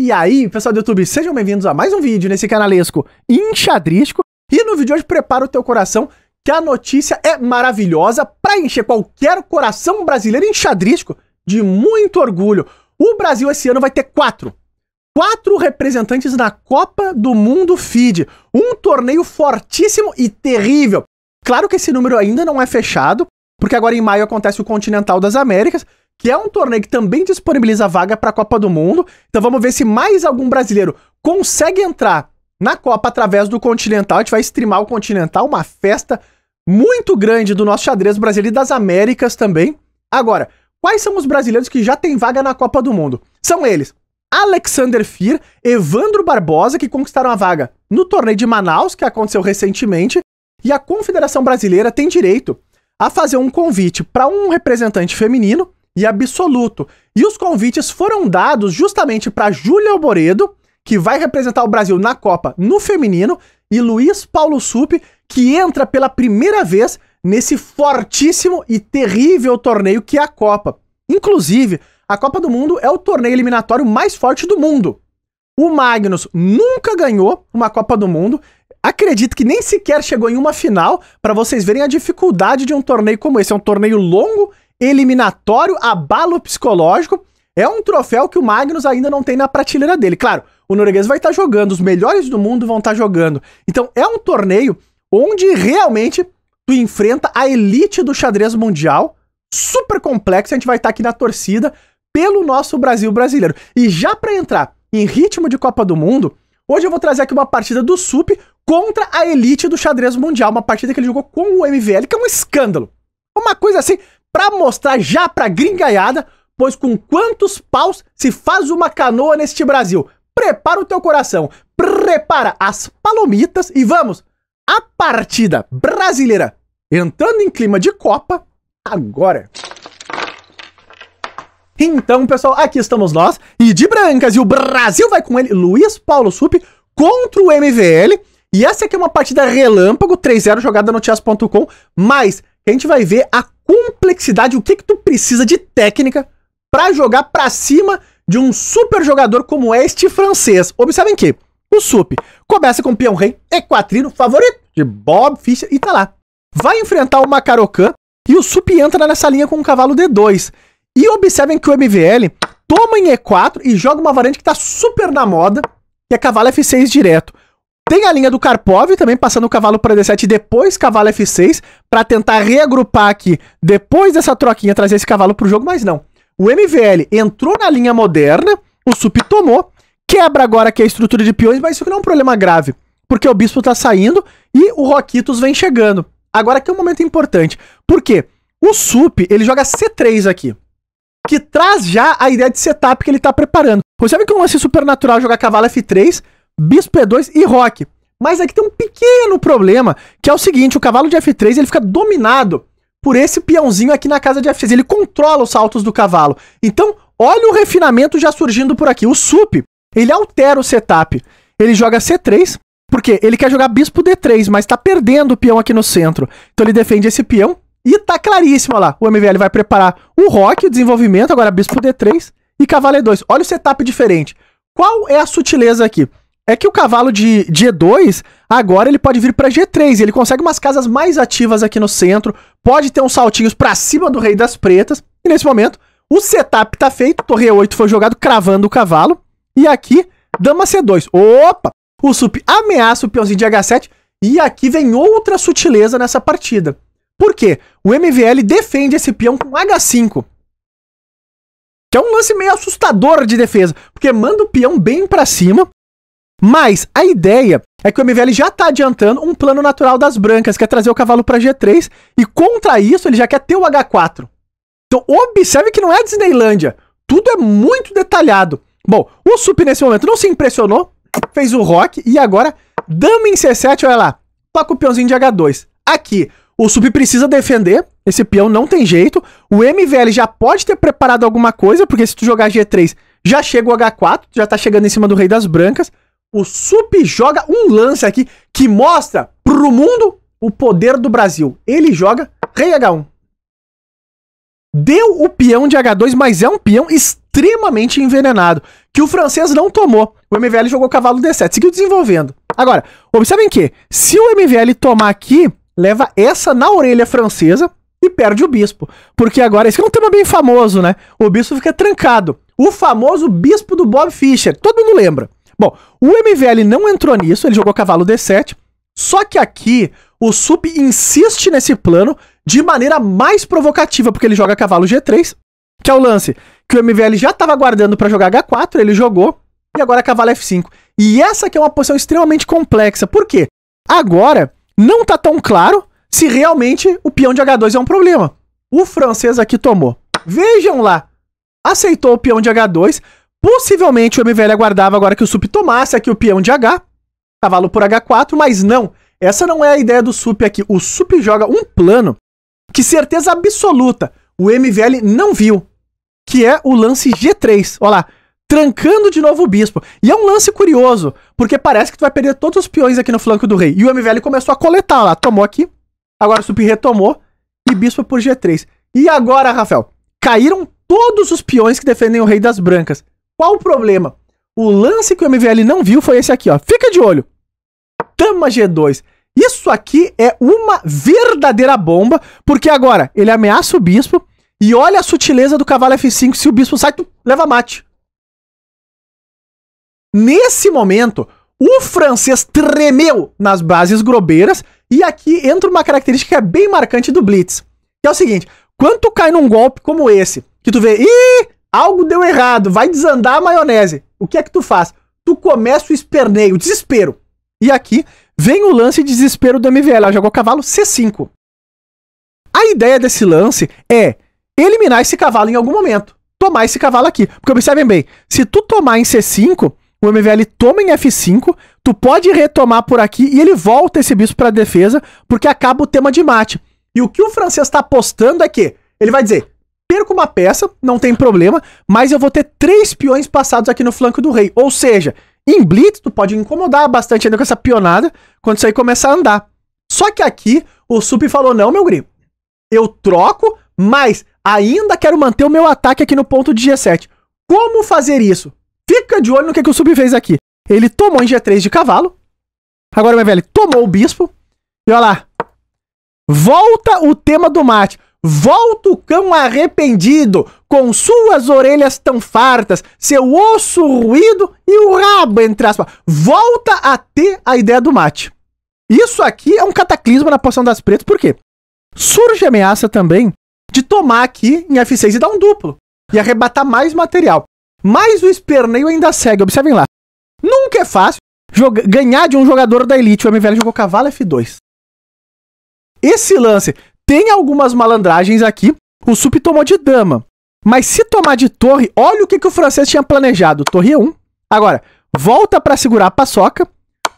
E aí, pessoal do YouTube, sejam bem-vindos a mais um vídeo nesse canalesco enxadrístico. E no vídeo de hoje, prepara o teu coração, que a notícia é maravilhosa para encher qualquer coração brasileiro enxadrístico de muito orgulho. O Brasil esse ano vai ter quatro representantes na Copa do Mundo FIDE. Um torneio fortíssimo e terrível. Claro que esse número ainda não é fechado, porque agora em maio acontece o Continental das Américas, que é um torneio que também disponibiliza vaga para a Copa do Mundo. Então vamos ver se mais algum brasileiro consegue entrar na Copa através do Continental. A gente vai streamar o Continental, uma festa muito grande do nosso xadrez brasileiro e das Américas também. Agora, quais são os brasileiros que já têm vaga na Copa do Mundo? São eles: Alexander Fier, Evandro Barbosa, que conquistaram a vaga no torneio de Manaus, que aconteceu recentemente, e a Confederação Brasileira tem direito a fazer um convite para um representante feminino e absoluto. E os convites foram dados justamente para Júlia Alboredo, que vai representar o Brasil na Copa no feminino, e Luiz Paulo Suppe, que entra pela primeira vez nesse fortíssimo e terrível torneio que é a Copa. Inclusive, a Copa do Mundo é o torneio eliminatório mais forte do mundo. O Magnus nunca ganhou uma Copa do Mundo. Acredito que nem sequer chegou em uma final, para vocês verem a dificuldade de um torneio como esse. É um torneio longo, eliminatório, abalo psicológico. É um troféu que o Magnus ainda não tem na prateleira dele. Claro, o norueguês vai estar jogando, os melhores do mundo vão estar jogando. Então é um torneio onde realmente tu enfrenta a elite do xadrez mundial, super complexo. A gente vai estar aqui na torcida pelo nosso Brasil brasileiro. E já para entrar em ritmo de Copa do Mundo, hoje eu vou trazer aqui uma partida do Suppe contra a elite do xadrez mundial. Uma partida que ele jogou com o MVL, que é um escândalo. Uma coisa assim, pra mostrar já pra gringaiada, pois com quantos paus se faz uma canoa neste Brasil. Prepara o teu coração, prepara as palomitas e vamos! A partida brasileira entrando em clima de Copa agora. Então, pessoal, aqui estamos nós, e de brancas, e o Brasil vai com ele, Luiz Paulo Suppe, contra o MVL. E essa aqui é uma partida relâmpago, 3-0, jogada no chess.com, mas a gente vai ver a complexidade, o que tu precisa de técnica pra jogar pra cima de um super jogador como este francês. Observem que o Suppe começa com o peão rei, E4, favorito de Bob Fischer, e tá lá. Vai enfrentar o Caro-Kann, e o Suppe entra nessa linha com o cavalo D2. E observem que o MVL toma em E4 e joga uma variante que tá super na moda, que é cavalo F6 direto. Tem a linha do Karpov também, passando o cavalo para D7 e depois cavalo F6, para tentar reagrupar aqui, depois dessa troquinha, trazer esse cavalo pro jogo, mas não. O MVL entrou na linha moderna, o Suppe tomou, quebra agora aqui a estrutura de peões, mas isso não é um problema grave, porque o bispo tá saindo e o Roquitos vem chegando. Agora aqui é um momento importante, porque o Suppe, ele joga C3 aqui, que traz já a ideia de setup que ele tá preparando. Você sabe que é um lance supernatural jogar cavalo F3, bispo E2 e roque. Mas aqui tem um pequeno problema, que é o seguinte: o cavalo de F3 ele fica dominado por esse peãozinho aqui na casa de F6. Ele controla os saltos do cavalo. Então, olha o refinamento já surgindo por aqui. O Suppe, ele altera o setup. Ele joga C3, porque ele quer jogar bispo D3, mas tá perdendo o peão aqui no centro. Então ele defende esse peão e tá claríssimo, olha lá. O MVL vai preparar o roque, o desenvolvimento, agora bispo D3 e cavalo E2. Olha o setup diferente. Qual é a sutileza aqui? É que o cavalo de E2, agora ele pode vir para G3, ele consegue umas casas mais ativas aqui no centro, pode ter uns saltinhos para cima do rei das pretas, e nesse momento o setup tá feito, torre E8 foi jogado cravando o cavalo, e aqui dama C2. Opa! O Suppe ameaça o peãozinho de H7, e aqui vem outra sutileza nessa partida. Por quê? O MVL defende esse peão com H5. Que é um lance meio assustador de defesa, porque manda o peão bem para cima. Mas a ideia é que o MVL já tá adiantando um plano natural das brancas, que é trazer o cavalo para G3, e contra isso ele já quer ter o H4. Então observe que não é Disneylândia, tudo é muito detalhado. Bom, o Suppe nesse momento não se impressionou, fez o roque, e agora dama em C7, olha lá, toca o peãozinho de H2. Aqui, o Suppe precisa defender, esse peão não tem jeito, o MVL já pode ter preparado alguma coisa, porque se tu jogar G3, já chega o H4, já tá chegando em cima do rei das brancas. O Suppe joga um lance aqui que mostra pro mundo o poder do Brasil. Ele joga rei H1. Deu o peão de H2, mas é um peão extremamente extremamente envenenado, que o francês não tomou. O MVL jogou cavalo D7, seguiu desenvolvendo. Agora, observem que, se o MVL tomar aqui, leva essa na orelha francesa e perde o bispo. Porque agora, esse é um tema bem famoso, né? O bispo fica trancado. O famoso bispo do Bob Fischer, todo mundo lembra. Bom, o MVL não entrou nisso, ele jogou cavalo D7, só que aqui o Sup insiste nesse plano de maneira mais provocativa, porque ele joga cavalo G3, que é o lance que o MVL já estava guardando para jogar H4, ele jogou, e agora cavalo F5. E essa aqui é uma posição extremamente complexa, por quê? Agora não tá tão claro se realmente o peão de H2 é um problema. O francês aqui tomou. Vejam lá, aceitou o peão de H2, possivelmente o MVL aguardava agora que o Sup tomasse aqui o peão de H, cavalo por H4, mas não. Essa não é a ideia do Sup aqui. O Sup joga um plano que, certeza absoluta, o MVL não viu, que é o lance G3. Olha lá, trancando de novo o bispo. E é um lance curioso, porque parece que tu vai perder todos os peões aqui no flanco do rei. E o MVL começou a coletar, lá, tomou aqui, agora o Sup retomou, e bispo por G3. E agora, Rafael, caíram todos os peões que defendem o rei das brancas. Qual o problema? O lance que o MVL não viu foi esse aqui, ó. Fica de olho. Dama G2. Isso aqui é uma verdadeira bomba, porque agora ele ameaça o bispo e olha a sutileza do cavalo F5, se o bispo sai, tu leva mate. Nesse momento, o francês tremeu nas bases grobeiras e aqui entra uma característica que é bem marcante do Blitz, que é o seguinte, quando tu cai num golpe como esse, que tu vê, ih, algo deu errado, vai desandar a maionese, o que é que tu faz? Tu começa o esperneio, o desespero. E aqui vem o lance de desespero do MVL, ela jogou cavalo C5. A ideia desse lance é eliminar esse cavalo em algum momento, tomar esse cavalo aqui. Porque observem bem, se tu tomar em C5, o MVL toma em F5, tu pode retomar por aqui e ele volta esse bispo para defesa, porque acaba o tema de mate. E o que o francês está apostando é que ele vai dizer, perco uma peça, não tem problema, mas eu vou ter 3 peões passados aqui no flanco do rei. Ou seja, em Blitz, tu pode incomodar bastante ainda com essa pionada quando isso aí começar a andar. Só que aqui, o Sup falou, não, meu gringo, eu troco, mas ainda quero manter o meu ataque aqui no ponto de G7. Como fazer isso? Fica de olho no que o Sup fez aqui. Ele tomou em G3 de cavalo. Agora o MVL tomou o bispo. E olha lá. Volta o tema do mate. Volta o cão arrependido, com suas orelhas tão fartas, seu osso ruído e o rabo entre aspas. Volta a ter a ideia do mate. Isso aqui é um cataclisma na posição das pretas, por quê? Surge a ameaça também de tomar aqui em F6 e dar um duplo. E arrebatar mais material. Mas o esperneio ainda segue, observem lá. Nunca é fácil ganhar de um jogador da elite. O MVL jogou cavalo F2. Esse lance tem algumas malandragens aqui. O Sup tomou de dama. Mas se tomar de torre, olha o que o francês tinha planejado. Torre E1. Agora, volta para segurar a paçoca.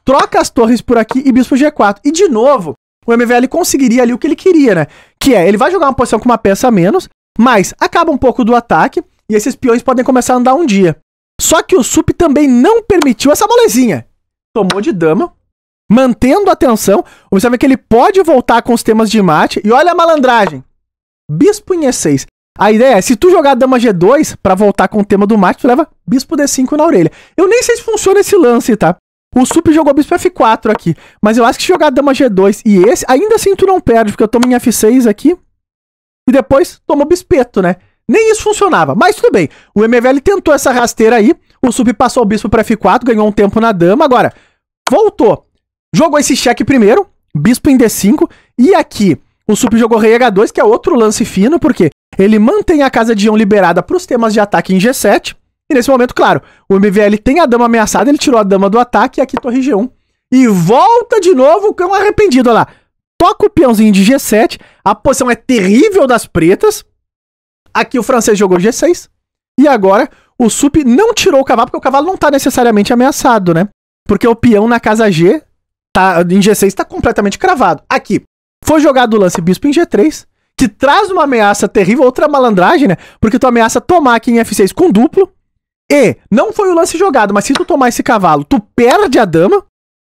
Troca as torres por aqui e bispo G4. E de novo, o MVL conseguiria ali o que ele queria, né? Que é, ele vai jogar uma posição com uma peça a menos, mas acaba um pouco do ataque e esses peões podem começar a andar um dia. Só que o Sup também não permitiu essa molezinha. Tomou de dama, mantendo a atenção. Observe que ele pode voltar com os temas de mate. E olha a malandragem. Bispo em E6. A ideia é, se tu jogar dama G2 pra voltar com o tema do mate, tu leva bispo D5 na orelha. Eu nem sei se funciona esse lance, tá? O Sup jogou bispo F4 aqui. Mas eu acho que se jogar dama G2 e esse, ainda assim tu não perde, porque eu tomo em F6 aqui. E depois tomo bispeto, né? Nem isso funcionava, mas tudo bem. O MVL tentou essa rasteira aí. O Sup passou o bispo para F4, ganhou um tempo na dama. Agora, voltou. Jogou esse cheque primeiro, bispo em D5. E aqui, o Sup jogou rei H2, que é outro lance fino, porque ele mantém a casa de 1 liberada para os temas de ataque em G7. E nesse momento, claro, o MVL tem a dama ameaçada, ele tirou a dama do ataque e aqui torre G1. E volta de novo o cão arrependido, olha lá. Toca o peãozinho de G7, a posição é terrível das pretas. Aqui o francês jogou G6. E agora o Sup não tirou o cavalo, porque o cavalo não está necessariamente ameaçado, né? Porque o peão na casa G, em G6, está completamente cravado. Aqui, foi jogado o lance bispo em G3, que traz uma ameaça terrível, outra malandragem, né? Porque tu ameaça tomar aqui em F6 com duplo. E não foi o lance jogado, mas se tu tomar esse cavalo, tu perde a dama.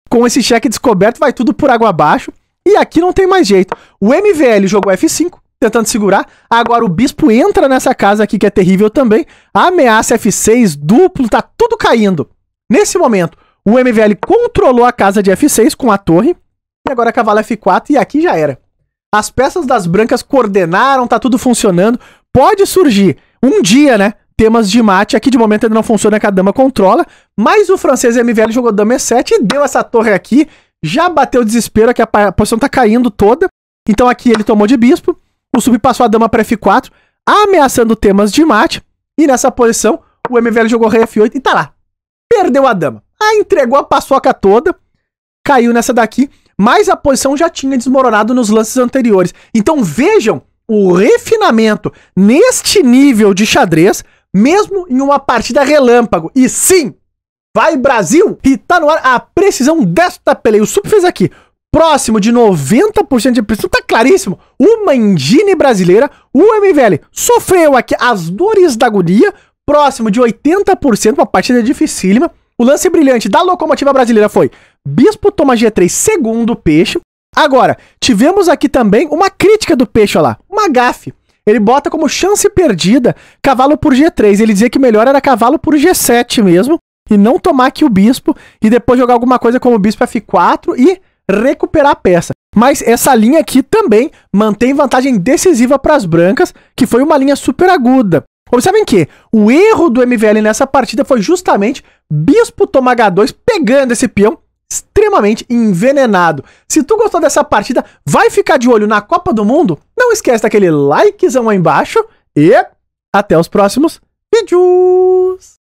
Com esse cheque descoberto, vai tudo por água abaixo. E aqui não tem mais jeito. O MVL jogou F5, tentando segurar. Agora o bispo entra nessa casa aqui, que é terrível também. Ameaça F6, duplo, tá tudo caindo. Nesse momento, o MVL controlou a casa de F6 com a torre. E agora cavalo F4 e aqui já era. As peças das brancas coordenaram, tá tudo funcionando. Pode surgir um dia, né? Temas de mate. Aqui de momento ainda não funciona, que a dama controla. Mas o francês MVL jogou dama E7 e deu essa torre aqui. Já bateu o desespero, que a posição tá caindo toda. Então aqui ele tomou de bispo. O sub passou a dama para F4, ameaçando temas de mate. E nessa posição, o MVL jogou rei F8 e tá lá. Perdeu a dama. Entregou a paçoca toda. Caiu nessa daqui. Mas a posição já tinha desmoronado nos lances anteriores. Então vejam o refinamento neste nível de xadrez, mesmo em uma partida relâmpago. E sim, vai Brasil! E tá no ar a precisão desta peleia. O sub fez aqui. Próximo de 90% de precisão, tá claríssimo. Uma engine brasileira. O MVL sofreu aqui as dores da agonia. Próximo de 80%, uma partida dificílima. O lance brilhante da locomotiva brasileira foi bispo toma G3, segundo peixe. Agora, tivemos aqui também uma crítica do peixe, olha lá. Uma gafe. Ele bota como chance perdida cavalo por G3. Ele dizia que melhor era cavalo por G7 mesmo. E não tomar aqui o bispo. E depois jogar alguma coisa como bispo F4 e recuperar a peça. Mas essa linha aqui também mantém vantagem decisiva para as brancas, que foi uma linha super aguda. Observem que o erro do MVL nessa partida foi justamente bispo toma H2, pegando esse peão extremamente envenenado. Se tu gostou dessa partida, vai ficar de olho na Copa do Mundo? Não esquece daquele likezão aí embaixo e até os próximos vídeos!